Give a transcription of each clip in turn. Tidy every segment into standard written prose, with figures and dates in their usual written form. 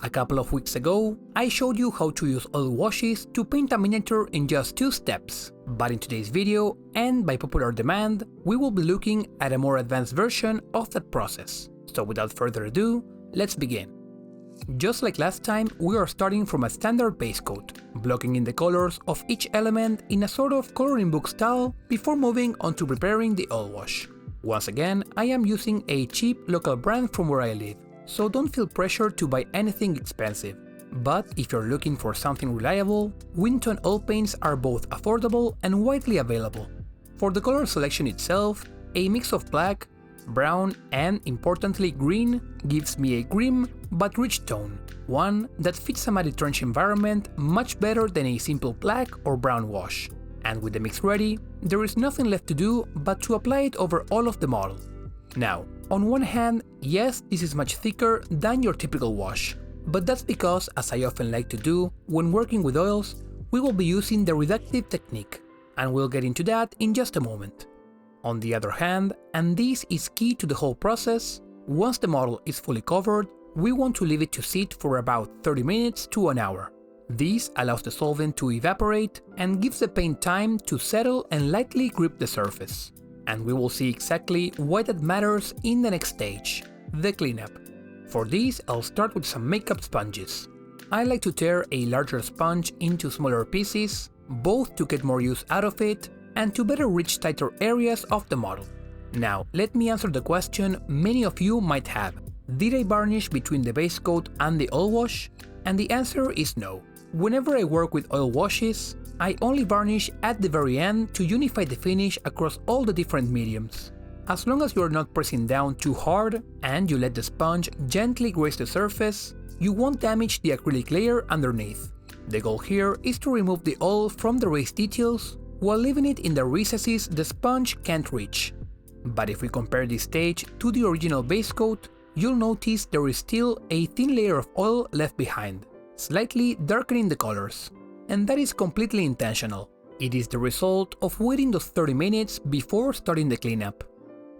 A couple of weeks ago, I showed you how to use oil washes to paint a miniature in just 2 steps, but in today's video, and by popular demand, we will be looking at a more advanced version of that process. So without further ado, let's begin. Just like last time, we are starting from a standard base coat, blocking in the colors of each element in a sort of coloring book style before moving on to preparing the oil wash. Once again, I am using a cheap local brand from where I live, so don't feel pressured to buy anything expensive. But if you're looking for something reliable, Winton oil paints are both affordable and widely available. For the color selection itself, a mix of black, brown and, importantly, green gives me a grim but rich tone, one that fits a muddy trench environment much better than a simple black or brown wash. And with the mix ready, there is nothing left to do but to apply it over all of the model. Now, on one hand, yes, this is much thicker than your typical wash, but that's because, as I often like to do when working with oils, we will be using the reductive technique, and we'll get into that in just a moment. On the other hand, and this is key to the whole process, once the model is fully covered, we want to leave it to sit for about 30 minutes to an hour. This allows the solvent to evaporate and gives the paint time to settle and lightly grip the surface. And we will see exactly why that matters in the next stage, the cleanup. For this, I'll start with some makeup sponges. I like to tear a larger sponge into smaller pieces, both to get more use out of it and to better reach tighter areas of the model. Now, let me answer the question many of you might have. Did I varnish between the base coat and the oil wash? And the answer is no. Whenever I work with oil washes, I only varnish at the very end to unify the finish across all the different mediums. As long as you are not pressing down too hard and you let the sponge gently graze the surface, you won't damage the acrylic layer underneath. The goal here is to remove the oil from the raised details while leaving it in the recesses the sponge can't reach. But if we compare this stage to the original base coat, you'll notice there is still a thin layer of oil left behind, slightly darkening the colors. And that is completely intentional. It is the result of waiting those 30 minutes before starting the cleanup.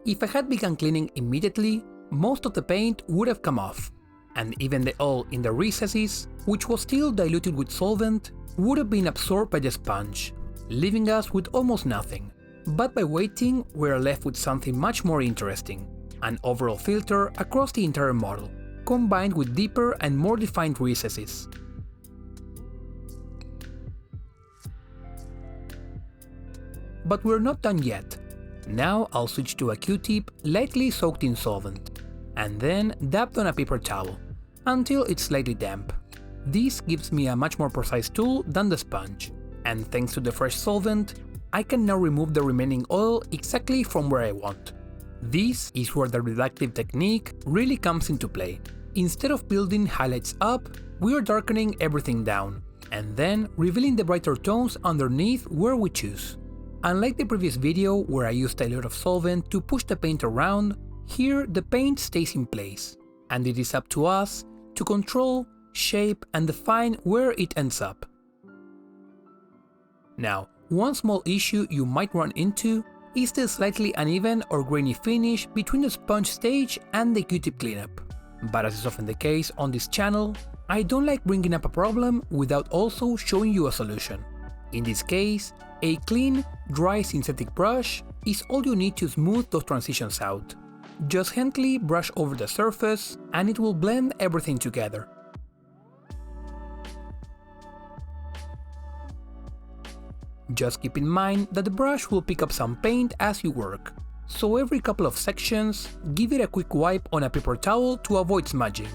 If I had begun cleaning immediately, most of the paint would have come off, and even the oil in the recesses, which was still diluted with solvent, would have been absorbed by the sponge, leaving us with almost nothing. But by waiting, we are left with something much more interesting, an overall filter across the entire model, combined with deeper and more defined recesses. But we're not done yet. Now I'll switch to a Q-tip lightly soaked in solvent, and then dabbed on a paper towel, until it's slightly damp. This gives me a much more precise tool than the sponge, and thanks to the fresh solvent, I can now remove the remaining oil exactly from where I want. This is where the reductive technique really comes into play. Instead of building highlights up, we are darkening everything down, and then revealing the brighter tones underneath where we choose. Unlike the previous video where I used a lot of solvent to push the paint around, here the paint stays in place, and it is up to us to control, shape and define where it ends up. Now, one small issue you might run into is the slightly uneven or grainy finish between the sponge stage and the Q-tip cleanup. But as is often the case on this channel, I don't like bringing up a problem without also showing you a solution. In this case, a clean, dry synthetic brush is all you need to smooth those transitions out. Just gently brush over the surface and it will blend everything together. Just keep in mind that the brush will pick up some paint as you work, so every couple of sections, give it a quick wipe on a paper towel to avoid smudging.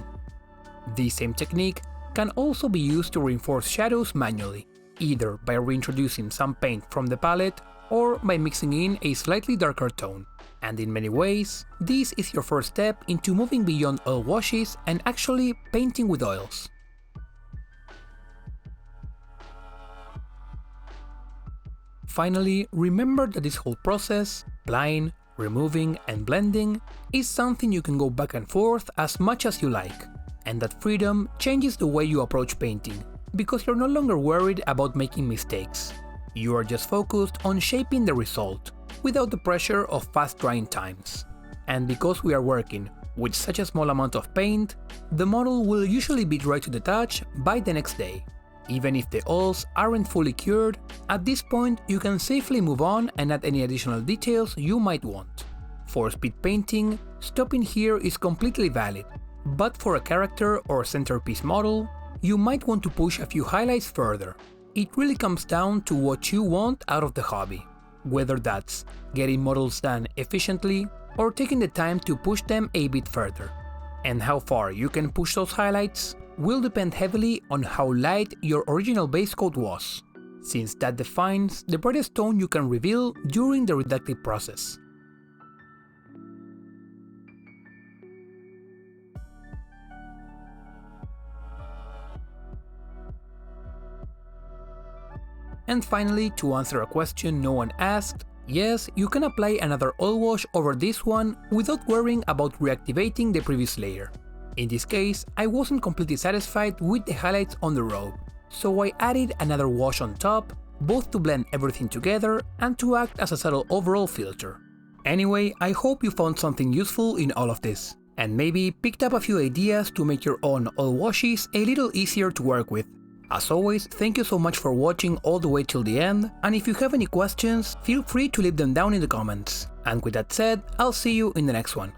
This same technique can also be used to reinforce shadows manually, either by reintroducing some paint from the palette or by mixing in a slightly darker tone. And in many ways, this is your first step into moving beyond oil washes and actually painting with oils. Finally, remember that this whole process, applying, removing and blending, is something you can go back and forth as much as you like, and that freedom changes the way you approach painting, because you're no longer worried about making mistakes. You are just focused on shaping the result, without the pressure of fast drying times. And because we are working With such a small amount of paint, the model will usually be dry to the touch by the next day. Even if the oils aren't fully cured, at this point you can safely move on and add any additional details you might want. For speed painting, stopping here is completely valid, but for a character or centerpiece model, you might want to push a few highlights further. It really comes down to what you want out of the hobby, whether that's getting models done efficiently or taking the time to push them a bit further. And how far you can push those highlights will depend heavily on how light your original base coat was, since that defines the brightest tone you can reveal during the reductive process. And finally, to answer a question no one asked, yes, you can apply another oil wash over this one without worrying about reactivating the previous layer. In this case, I wasn't completely satisfied with the highlights on the robe, so I added another wash on top, both to blend everything together and to act as a subtle overall filter. Anyway, I hope you found something useful in all of this, and maybe picked up a few ideas to make your own oil washes a little easier to work with. As always, thank you so much for watching all the way till the end, and if you have any questions, feel free to leave them down in the comments. And with that said, I'll see you in the next one.